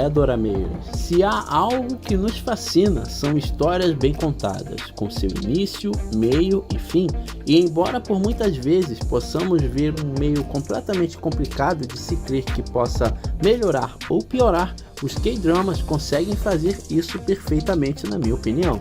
dorameiros, se há algo que nos fascina, são histórias bem contadas, com seu início, meio e fim, e embora por muitas vezes possamos ver um meio completamente complicado de se crer que possa melhorar ou piorar, os K-dramas conseguem fazer isso perfeitamente, na minha opinião.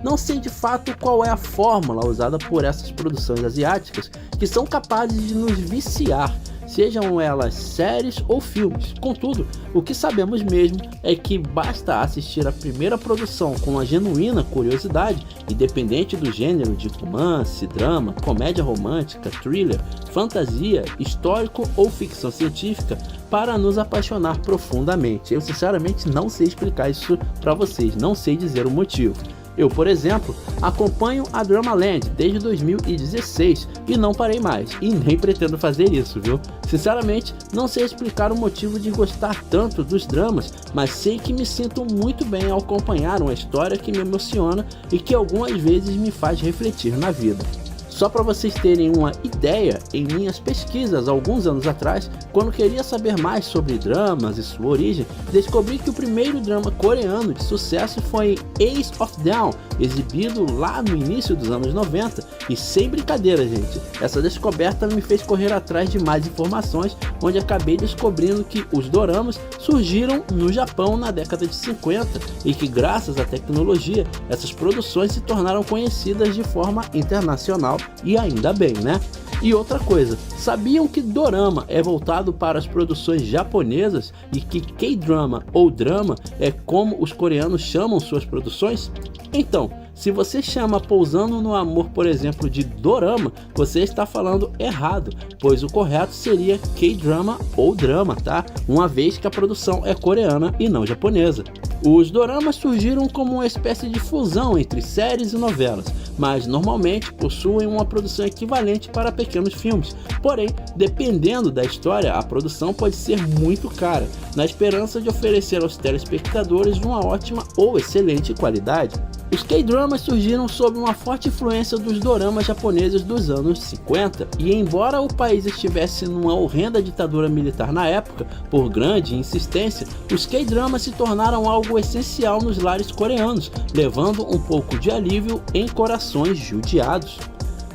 Não sei de fato qual é a fórmula usada por essas produções asiáticas que são capazes de nos viciar, sejam elas séries ou filmes. Contudo, o que sabemos mesmo é que basta assistir a primeira produção com uma genuína curiosidade, independente do gênero de romance, drama, comédia romântica, thriller, fantasia, histórico ou ficção científica, para nos apaixonar profundamente. Eu sinceramente não sei explicar isso para vocês, não sei dizer o motivo. Eu, por exemplo, acompanho a Dramaland desde 2016 e não parei mais, e nem pretendo fazer isso, viu? Sinceramente, não sei explicar o motivo de gostar tanto dos dramas, mas sei que me sinto muito bem ao acompanhar uma história que me emociona e que algumas vezes me faz refletir na vida. Só para vocês terem uma ideia, em minhas pesquisas alguns anos atrás, quando queria saber mais sobre dramas e sua origem, descobri que o primeiro drama coreano de sucesso foi Ace of Down, exibido lá no início dos anos 90, e sem brincadeira, gente, essa descoberta me fez correr atrás de mais informações, onde acabei descobrindo que os doramas surgiram no Japão na década de 50 e que graças à tecnologia, essas produções se tornaram conhecidas de forma internacional. E ainda bem, né? E outra coisa, sabiam que dorama é voltado para as produções japonesas e que K-drama ou drama é como os coreanos chamam suas produções? Então, se você chama Pousando no Amor, por exemplo, de dorama, você está falando errado, pois o correto seria K-drama ou drama, tá? Uma vez que a produção é coreana e não japonesa. Os doramas surgiram como uma espécie de fusão entre séries e novelas, mas normalmente possuem uma produção equivalente para pequenos filmes. Porém, dependendo da história, a produção pode ser muito cara, na esperança de oferecer aos telespectadores uma ótima ou excelente qualidade. Os K-dramas surgiram sob uma forte influência dos doramas japoneses dos anos 50, e embora o país estivesse numa horrenda ditadura militar na época, por grande insistência, os K-dramas se tornaram algo essencial nos lares coreanos, levando um pouco de alívio em corações judiados.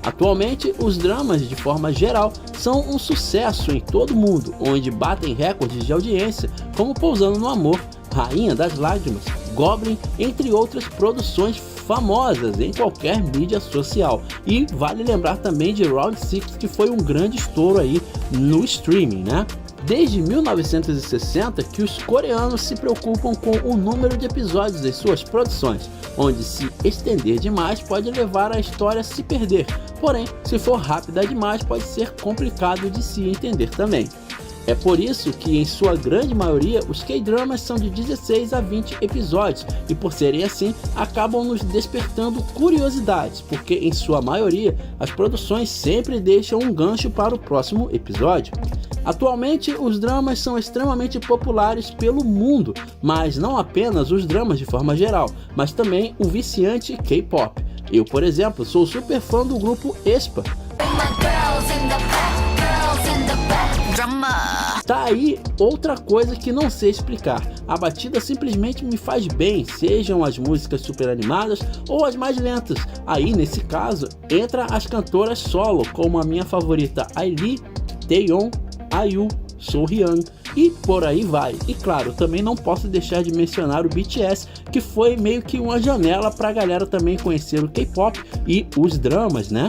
Atualmente, os dramas, de forma geral, são um sucesso em todo o mundo, onde batem recordes de audiência, como Pousando no Amor, Rainha das Lágrimas, Goblin, entre outras produções famosas em qualquer mídia social. E vale lembrar também de Round 6, que foi um grande estouro aí no streaming, né? Desde 1960 que os coreanos se preocupam com o número de episódios em suas produções, onde se estender demais pode levar a história a se perder, porém, se for rápida demais pode ser complicado de se entender também. É por isso que, em sua grande maioria, os K-dramas são de 16 a 20 episódios, e por serem assim, acabam nos despertando curiosidades, porque em sua maioria, as produções sempre deixam um gancho para o próximo episódio. Atualmente, os dramas são extremamente populares pelo mundo, mas não apenas os dramas de forma geral, mas também o viciante K-pop. Eu, por exemplo, sou super fã do grupo aespa. Tá aí outra coisa que não sei explicar. A batida simplesmente me faz bem, sejam as músicas super animadas ou as mais lentas. Aí, nesse caso, entra as cantoras solo, como a minha favorita Ailee, Taeyeon, IU, Sohyun e por aí vai. E claro, também não posso deixar de mencionar o BTS, que foi meio que uma janela pra galera também conhecer o K-pop e os dramas, né?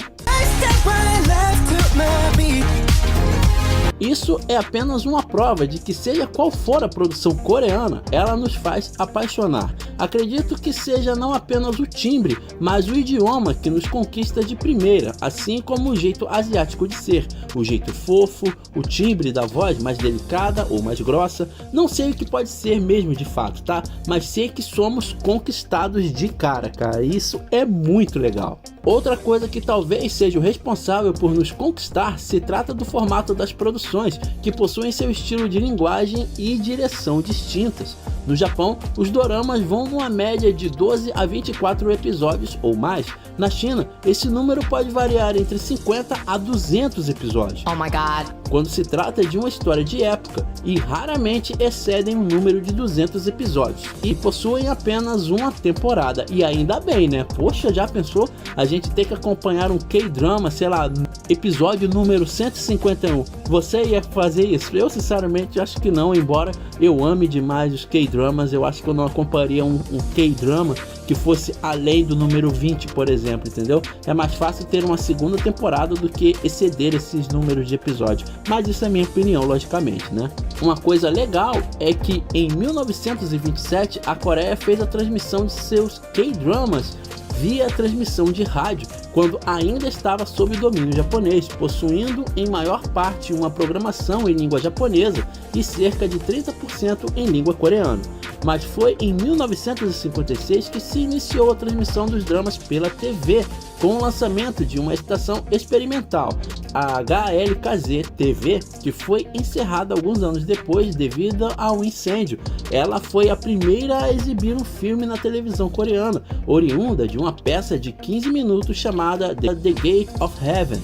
Isso é apenas uma prova de que, seja qual for a produção coreana, ela nos faz apaixonar. Acredito que seja não apenas o timbre, mas o idioma que nos conquista de primeira, assim como o jeito asiático de ser, o jeito fofo, o timbre da voz mais delicada ou mais grossa. Não sei o que pode ser mesmo de fato, tá? Mas sei que somos conquistados de cara, isso é muito legal. Outra coisa que talvez seja o responsável por nos conquistar se trata do formato das produções, que possuem seu estilo de linguagem e direção distintas. No Japão, os doramas vão numa média de 12 a 24 episódios ou mais. Na China, esse número pode variar entre 50 a 200 episódios. Oh my God. Quando se trata de uma história de época, e raramente excedem um número de 200 episódios, e possuem apenas uma temporada. E ainda bem, né? Poxa, já pensou a gente ter que acompanhar um K-drama, sei lá, episódio número 151? Você ia fazer isso? Eu sinceramente acho que não, embora eu ame demais os K-dramas, eu acho que eu não acompanharia um K-drama que fosse além do número 20, por exemplo, entendeu? É mais fácil ter uma segunda temporada do que exceder esses números de episódios, mas isso é minha opinião, logicamente, né? Uma coisa legal é que em 1927 a Coreia fez a transmissão de seus K-dramas via transmissão de rádio, quando ainda estava sob domínio japonês, possuindo em maior parte uma programação em língua japonesa e cerca de 30% em língua coreana. Mas foi em 1956 que se iniciou a transmissão dos dramas pela TV, com o lançamento de uma estação experimental, a HLKZ-TV, que foi encerrada alguns anos depois devido a um incêndio. Ela foi a primeira a exibir um filme na televisão coreana, oriunda de uma peça de 15 minutos chamada The Gate of Heaven.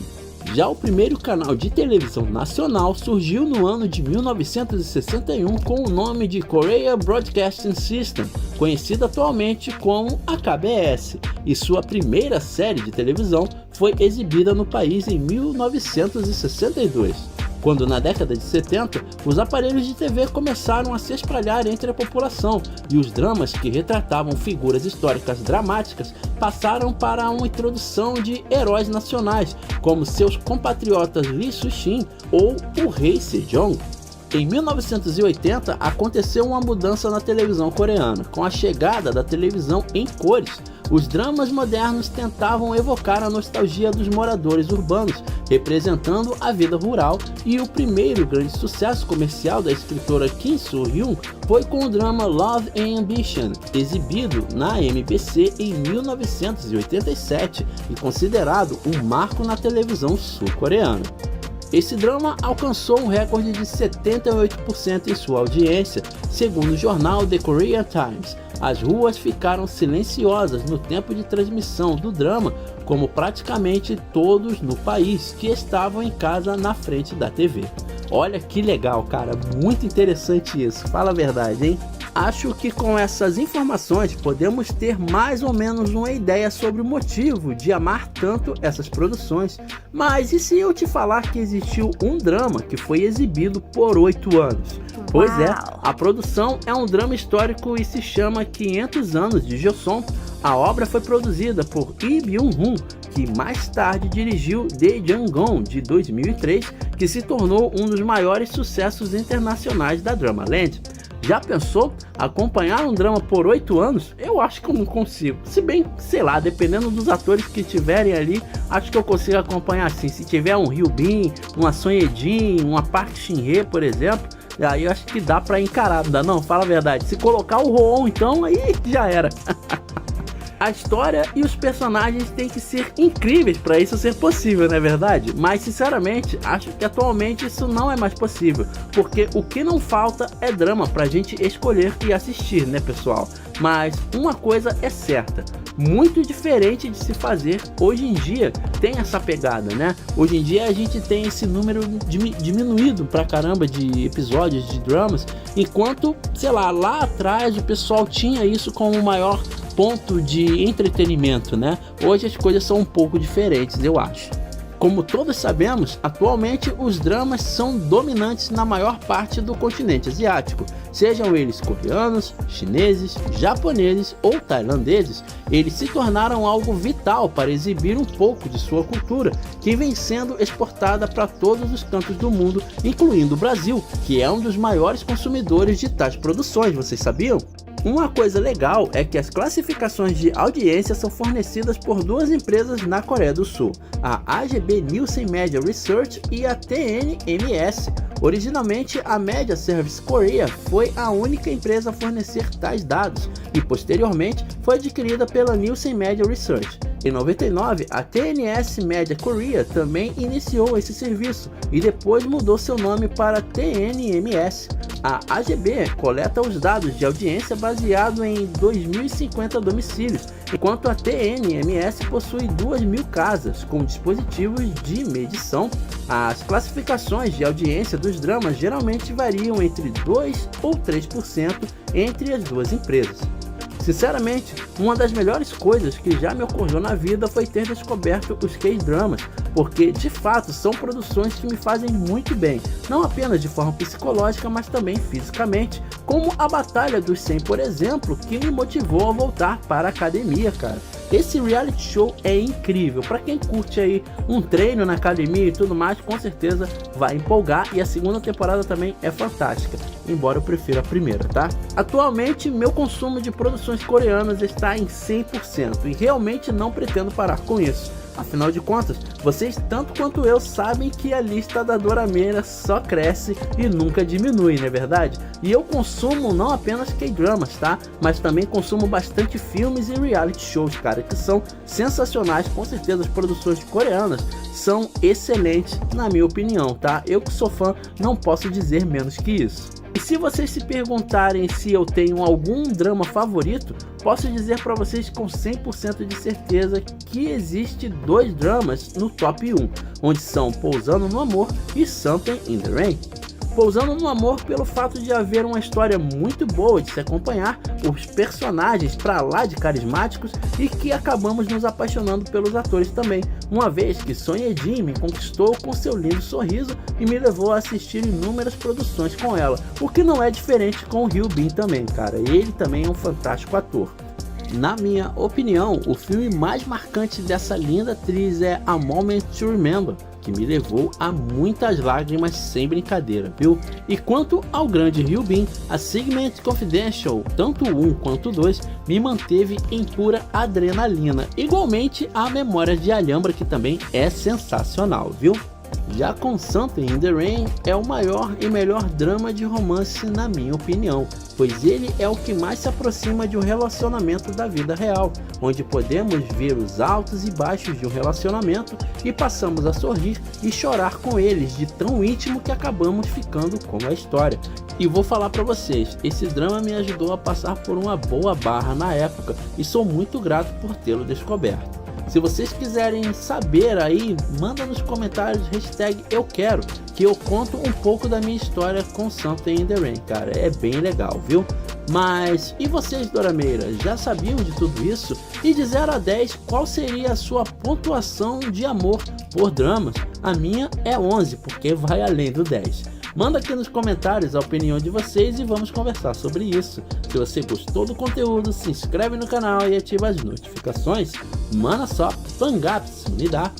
Já o primeiro canal de televisão nacional surgiu no ano de 1961 com o nome de Korea Broadcasting System, conhecido atualmente como a KBS, e sua primeira série de televisão foi exibida no país em 1962. Quando na década de 70, os aparelhos de TV começaram a se espalhar entre a população e os dramas que retratavam figuras históricas dramáticas passaram para uma introdução de heróis nacionais, como seus compatriotas Lee Su-shin ou o rei Sejong. Em 1980, aconteceu uma mudança na televisão coreana, com a chegada da televisão em cores. Os dramas modernos tentavam evocar a nostalgia dos moradores urbanos, representando a vida rural, e o primeiro grande sucesso comercial da escritora Kim Soo-hyun foi com o drama Love and Ambition, exibido na MBC em 1987 e considerado um marco na televisão sul-coreana. Esse drama alcançou um recorde de 78% em sua audiência, segundo o jornal The Korean Times. As ruas ficaram silenciosas no tempo de transmissão do drama, como praticamente todos no país que estavam em casa na frente da TV. Olha que legal, cara, muito interessante isso, fala a verdade, hein? Acho que com essas informações podemos ter mais ou menos uma ideia sobre o motivo de amar tanto essas produções. Mas e se eu te falar que existiu um drama que foi exibido por 8 anos? Pois é, a produção é um drama histórico e se chama 500 anos de Joseon. A obra foi produzida por Lee Byung-hun, que mais tarde dirigiu The Yangon de 2003, que se tornou um dos maiores sucessos internacionais da Dramaland. Já pensou acompanhar um drama por 8 anos? Eu acho que eu não consigo. Se bem, sei lá, dependendo dos atores que tiverem ali, acho que eu consigo acompanhar assim. Se tiver um Hyun-bin, uma Son Ye-jin, uma Park Shin-hye, por exemplo, aí eu acho que dá pra encarar, não dá não? Fala a verdade. Se colocar o Roon, então, aí já era. A história e os personagens têm que ser incríveis para isso ser possível, não é verdade? Mas sinceramente, acho que atualmente isso não é mais possível, porque o que não falta é drama pra gente escolher e assistir, né, pessoal? Mas uma coisa é certa, muito diferente de se fazer hoje em dia tem essa pegada, né? Hoje em dia a gente tem esse número diminuído pra caramba de episódios de dramas, enquanto, sei lá atrás o pessoal tinha isso como o maior ponto de entretenimento, né? Hoje as coisas são um pouco diferentes, eu acho. Como todos sabemos, atualmente os dramas são dominantes na maior parte do continente asiático. Sejam eles coreanos, chineses, japoneses ou tailandeses, eles se tornaram algo vital para exibir um pouco de sua cultura, que vem sendo exportada para todos os cantos do mundo, incluindo o Brasil, que é um dos maiores consumidores de tais produções, vocês sabiam? Uma coisa legal é que as classificações de audiência são fornecidas por duas empresas na Coreia do Sul, a AGB Nielsen Media Research e a TNMS. Originalmente, a Media Service Korea foi a única empresa a fornecer tais dados e posteriormente foi adquirida pela Nielsen Media Research. Em 99, a TNS Media Korea também iniciou esse serviço e depois mudou seu nome para TNMS. A AGB coleta os dados de audiência baseado em 2.050 domicílios, enquanto a TNMS possui 2.000 casas com dispositivos de medição. As classificações de audiência dos dramas geralmente variam entre 2 ou 3% entre as duas empresas. Sinceramente, uma das melhores coisas que já me ocorreu na vida foi ter descoberto os K-dramas, porque de fato são produções que me fazem muito bem, não apenas de forma psicológica, mas também fisicamente, como a Batalha dos 100, por exemplo, que me motivou a voltar para a academia, cara. Esse reality show é incrível, para quem curte aí um treino na academia e tudo mais, com certeza vai empolgar, e a segunda temporada também é fantástica, embora eu prefira a primeira, tá? Atualmente, meu consumo de produções coreanas está em 100% e realmente não pretendo parar com isso. Afinal de contas, vocês tanto quanto eu sabem que a lista da Dorameira só cresce e nunca diminui, não é verdade? E eu consumo não apenas K-dramas, tá? Mas também consumo bastante filmes e reality shows, cara, que são sensacionais. Com certeza as produções coreanas são excelentes, na minha opinião, tá? Eu que sou fã, não posso dizer menos que isso. E se vocês se perguntarem se eu tenho algum drama favorito, posso dizer para vocês com 100% de certeza que existe 2 dramas no top 1, onde são Pousando no Amor e Something in the Rain. Pousando no Amor pelo fato de haver uma história muito boa de se acompanhar, os personagens pra lá de carismáticos e que acabamos nos apaixonando pelos atores também, uma vez que Son Ye-jin me conquistou com seu lindo sorriso e me levou a assistir inúmeras produções com ela, o que não é diferente com o Hyun Bin também, cara, ele também é um fantástico ator. Na minha opinião, o filme mais marcante dessa linda atriz é A Moment to Remember, que me levou a muitas lágrimas sem brincadeira, viu? E quanto ao grande Hyun Bin, a Segment Confidential, tanto o 1 quanto o 2, me manteve em pura adrenalina, igualmente a Memória de Alhambra, que também é sensacional, viu? Já com Something in the Rain é o maior e melhor drama de romance na minha opinião, pois ele é o que mais se aproxima de um relacionamento da vida real, onde podemos ver os altos e baixos de um relacionamento e passamos a sorrir e chorar com eles, de tão íntimo que acabamos ficando com a história. E vou falar pra vocês, esse drama me ajudou a passar por uma boa barra na época e sou muito grato por tê-lo descoberto. Se vocês quiserem saber aí, manda nos comentários #eu quero, que eu conto um pouco da minha história com Something in the Rain, cara, é bem legal, viu? Mas e vocês, Dorameiras, já sabiam de tudo isso? E de 0 a 10, qual seria a sua pontuação de amor por dramas? A minha é 11, porque vai além do 10. Manda aqui nos comentários a opinião de vocês e vamos conversar sobre isso. Se você gostou do conteúdo, se inscreve no canal e ativa as notificações. Mana só, Pangaps, me dá!